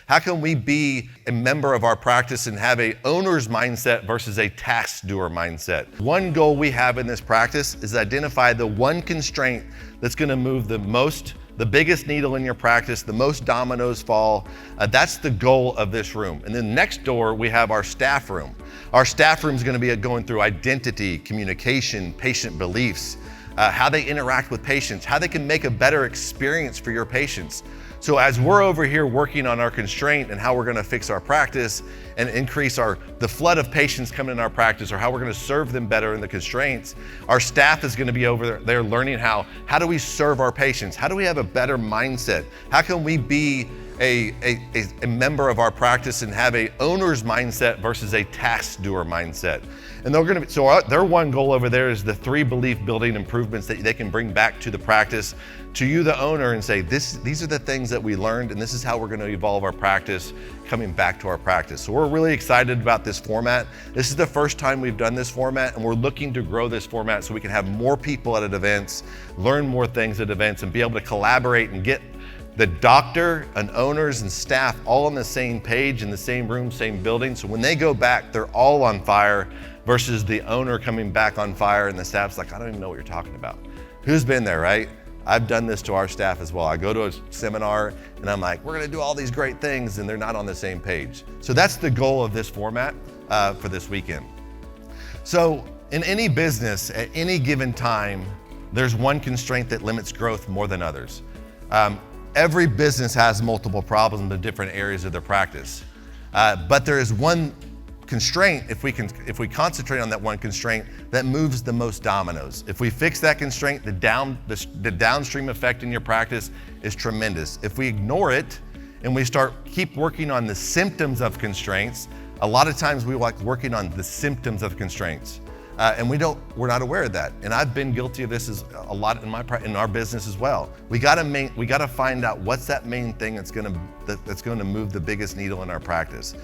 How can we be a member of our practice and have a owner's mindset versus a task doer mindset? One goal we have in this practice is identify the one constraint that's going to move the biggest needle in your practice, the most dominoes fall. That's the goal of this room. And then next door, we have our staff room. Our staff room is going to be going through identity, communication, patient beliefs, how they interact with patients, how they can make a better experience for your patients. So as we're over here working on our constraint and how we're going to fix our practice and increase the flood of patients coming in our practice, or how we're going to serve them better in the constraints, our staff is going to be over there learning how do we serve our patients? How do we have a better mindset? How can we be a member of our practice and have a owner's mindset versus a task doer mindset? And their one goal over there is the 3 belief building improvements that they can bring back to the practice, to you, the owner, and say, these are the things that we learned, and this is how we're going to evolve our practice coming back to our practice. So we're really excited about this format. This is the first time we've done this format, and we're looking to grow this format so we can have more people at events, learn more things at events, and be able to collaborate and get the doctor and owners and staff all on the same page, in the same room, same building. So when they go back, they're all on fire versus the owner coming back on fire and the staff's like, I don't even know what you're talking about. Who's been there, right? I've done this to our staff as well. I go to a seminar and I'm like, we're gonna do all these great things, and they're not on the same page. So that's the goal of this format for this weekend. So in any business, at any given time, there's one constraint that limits growth more than others. Every business has multiple problems in different areas of their practice. But there is one constraint, if we concentrate on that one constraint, that moves the most dominoes. If we fix that constraint, the downstream effect in your practice is tremendous. If we ignore it and we keep working on the symptoms of constraints, a lot of times we like working on the symptoms of constraints. And we're not aware of that. And I've been guilty of this a lot in our business as well. We gotta find out what's that main thing that's gonna move the biggest needle in our practice.